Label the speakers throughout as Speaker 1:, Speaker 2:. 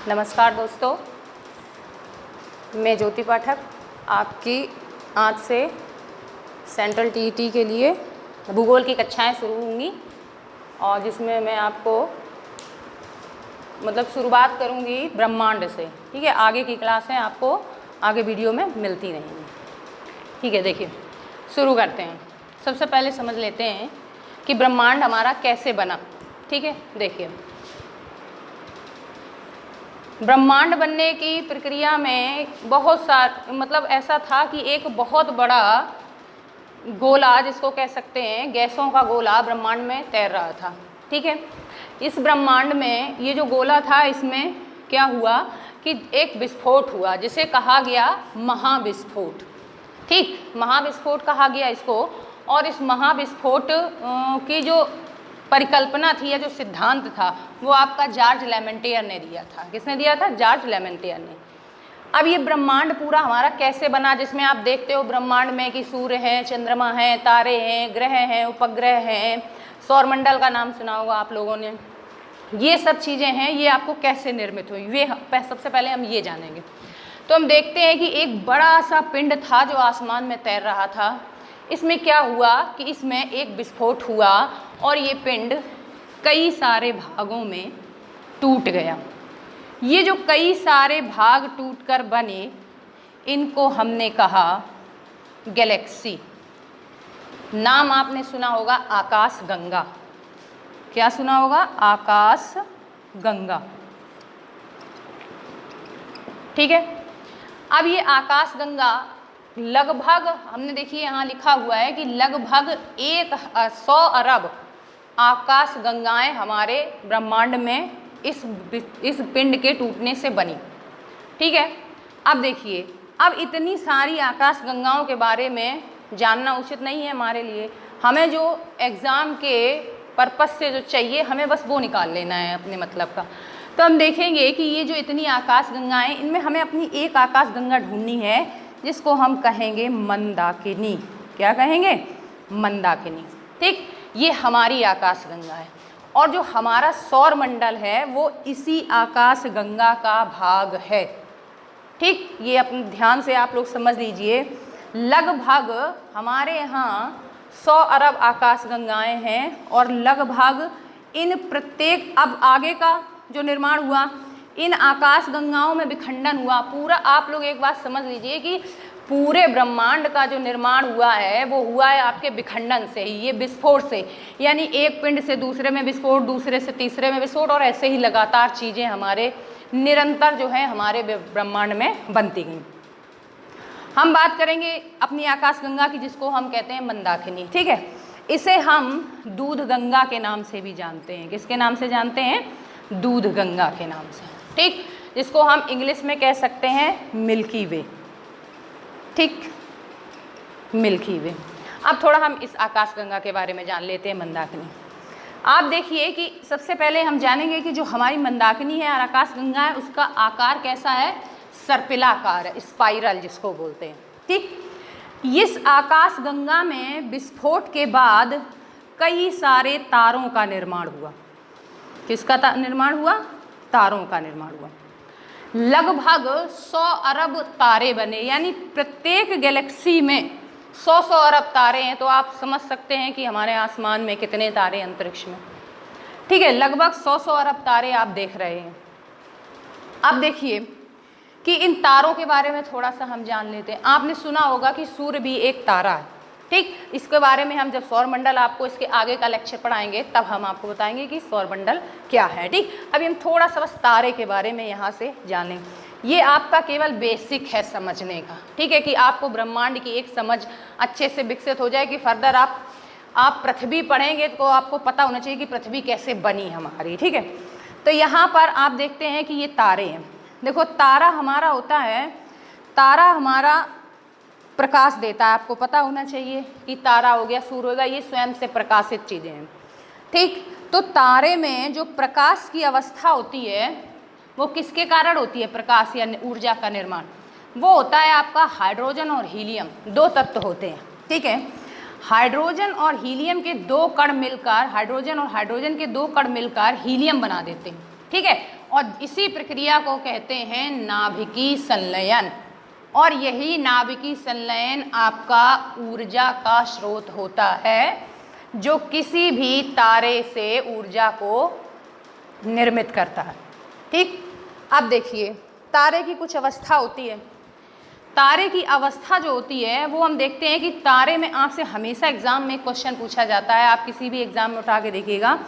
Speaker 1: नमस्कार दोस्तों, मैं ज्योति पाठक आपकी आज से सेंट्रल टीईटी के लिए भूगोल की कक्षाएं शुरू होंगी और जिसमें मैं आपको शुरुआत करूंगी ब्रह्मांड से। ठीक है, आगे की क्लासें आपको आगे वीडियो में मिलती रहेंगी। ठीक है, देखिए शुरू करते हैं। सबसे पहले समझ लेते हैं कि ब्रह्मांड हमारा कैसे बना। ठीक है, देखिए ब्रह्मांड बनने की प्रक्रिया में बहुत ऐसा था कि एक बहुत बड़ा गोला, जिसको कह सकते हैं गैसों का गोला, ब्रह्मांड में तैर रहा था। ठीक है, इस ब्रह्मांड में ये जो गोला था, इसमें क्या हुआ कि एक विस्फोट हुआ जिसे कहा गया महाविस्फोट। ठीक, महाविस्फोट कहा गया इसको। और इस महाविस्फोट की जो परिकल्पना थी या जो सिद्धांत था वो आपका जॉर्ज लेमेंटियर ने दिया था। किसने दिया था? जॉर्ज लेमेंटियर ने। अब ये ब्रह्मांड पूरा हमारा कैसे बना, जिसमें आप देखते हो ब्रह्मांड में कि सूर्य है, चंद्रमा है, तारे हैं, ग्रह हैं, उपग्रह हैं, सौरमंडल का नाम सुना होगा आप लोगों ने। ये सब चीज़ें हैं, ये आपको कैसे निर्मित हुई ये सबसे पहले हम ये जानेंगे। तो हम देखते हैं कि एक बड़ा सा पिंड था जो आसमान में तैर रहा था। इसमें क्या हुआ कि इसमें एक विस्फोट हुआ और ये पिंड कई सारे भागों में टूट गया। ये जो कई सारे भाग टूटकर बने, इनको हमने कहा गैलेक्सी। नाम आपने सुना होगा आकाश गंगा। क्या सुना होगा? आकाश गंगा। ठीक है, अब ये आकाश गंगा लगभग, हमने देखिए यहाँ लिखा हुआ है कि लगभग 100 अरब आकाश गंगाएं हमारे ब्रह्मांड में इस पिंड के टूटने से बनी। ठीक है, अब देखिए, अब इतनी सारी आकाश गंगाओं के बारे में जानना उचित नहीं है हमारे लिए। हमें जो एग्ज़ाम के पर्पस से जो चाहिए, हमें बस वो निकाल लेना है अपने मतलब का। तो हम देखेंगे कि ये जो इतनी आकाश गंगाएं, इनमें हमें अपनी एक आकाश गंगा ढूंढनी है जिसको हम कहेंगे मंदाकिनी। क्या कहेंगे? मंदाकिनी। ठीक, ये हमारी आकाश गंगा है और जो हमारा सौर मंडल है वो इसी आकाश गंगा का भाग है। ठीक, ये अपने ध्यान से आप लोग समझ लीजिए। लगभग हमारे यहाँ 100 अरब आकाश गंगाएं हैं और लगभग इन प्रत्येक, अब आगे का जो निर्माण हुआ, इन आकाश गंगाओं में विखंडन हुआ पूरा। आप लोग एक बात समझ लीजिए कि पूरे ब्रह्मांड का जो निर्माण हुआ है वो हुआ है आपके विखंडन से, ये विस्फोट से। यानी एक पिंड से दूसरे में विस्फोट, दूसरे से तीसरे में विस्फोट, और ऐसे ही लगातार चीज़ें हमारे निरंतर जो है हमारे ब्रह्मांड में बनती गई। हम बात करेंगे अपनी आकाश गंगा की, जिसको हम कहते हैं मंदाकिनी। ठीक है, इसे हम दूध गंगा के नाम से भी जानते हैं। किसके नाम से जानते हैं? दूध गंगा के नाम से। ठीक, जिसको हम इंग्लिश में कह सकते हैं मिल्की वे। ठीक, मिल्की वे। अब थोड़ा हम इस आकाश गंगा के बारे में जान लेते हैं, मंदाकिनी। आप देखिए कि सबसे पहले हम जानेंगे कि जो हमारी मंदाकिनी है और आकाश गंगा है, उसका आकार कैसा है? सर्पिलाकार है, स्पाइरल जिसको बोलते हैं। ठीक, इस आकाश गंगा में विस्फोट के बाद कई सारे तारों का निर्माण हुआ। किसका निर्माण हुआ? तारों का निर्माण हुआ। लगभग 100 अरब तारे बने, यानी प्रत्येक गैलेक्सी में 100 अरब तारे हैं। तो आप समझ सकते हैं कि हमारे आसमान में कितने तारे, अंतरिक्ष में। ठीक है, लगभग 100 अरब तारे आप देख रहे हैं। अब देखिए कि इन तारों के बारे में थोड़ा सा हम जान लेते हैं। आपने सुना होगा कि सूर्य भी एक तारा है। ठीक, इसके बारे में हम जब सौरमंडल, आपको इसके आगे का लेक्चर पढ़ाएंगे तब हम आपको बताएंगे कि सौरमंडल क्या है। ठीक, अभी हम थोड़ा सा बस तारे के बारे में यहाँ से जान लें। ये आपका केवल बेसिक है समझने का। ठीक है, कि आपको ब्रह्मांड की एक समझ अच्छे से विकसित हो जाए कि फर्दर आप पृथ्वी पढ़ेंगे तो आपको पता होना चाहिए कि पृथ्वी कैसे बनी हमारी। ठीक है, तो यहाँ पर आप देखते हैं कि ये तारे हैं। देखो, तारा हमारा होता है, तारा हमारा प्रकाश देता है। आपको पता होना चाहिए कि तारा हो गया, सूर्य हो गया, ये स्वयं से प्रकाशित चीज़ें हैं। ठीक, तो तारे में जो प्रकाश की अवस्था होती है वो किसके कारण होती है? प्रकाश या ऊर्जा का निर्माण वो होता है आपका हाइड्रोजन और हीलियम, दो तत्व होते हैं। ठीक है, हाइड्रोजन और हीलियम के दो कण मिलकर, हाइड्रोजन और हाइड्रोजन के दो कण मिलकर हीलियम बना देते हैं। ठीक है। और इसी प्रक्रिया को कहते हैं नाभिकीय संलयन, और यही नाभिकीय संलयन आपका ऊर्जा का स्रोत होता है जो किसी भी तारे से ऊर्जा को निर्मित करता है। ठीक, अब देखिए तारे की कुछ अवस्था होती है। तारे की अवस्था जो होती है वो हम देखते हैं कि तारे में आपसे हमेशा एग्जाम में क्वेश्चन पूछा जाता है, आप किसी भी एग्जाम में उठा के देखिएगा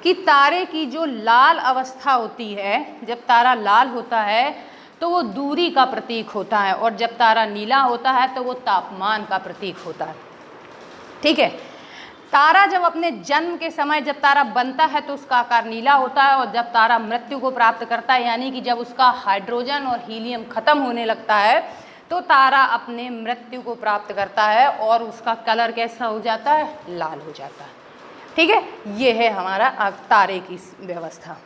Speaker 1: कि तारे की जो लाल अवस्था होती है, जब तारा लाल होता है तो वो दूरी का प्रतीक होता है, और जब तारा नीला होता है तो वो तापमान का प्रतीक होता है। ठीक है, तारा जब अपने जन्म के समय जब तारा बनता है तो उसका आकार नीला होता है, और जब तारा मृत्यु को प्राप्त करता है यानी कि जब उसका हाइड्रोजन और हीलियम खत्म होने लगता है तो तारा अपने मृत्यु को प्राप्त करता है और उसका कलर कैसा हो जाता है, लाल हो जाता है। ठीक है, ये है हमारा तारे की व्यवस्था।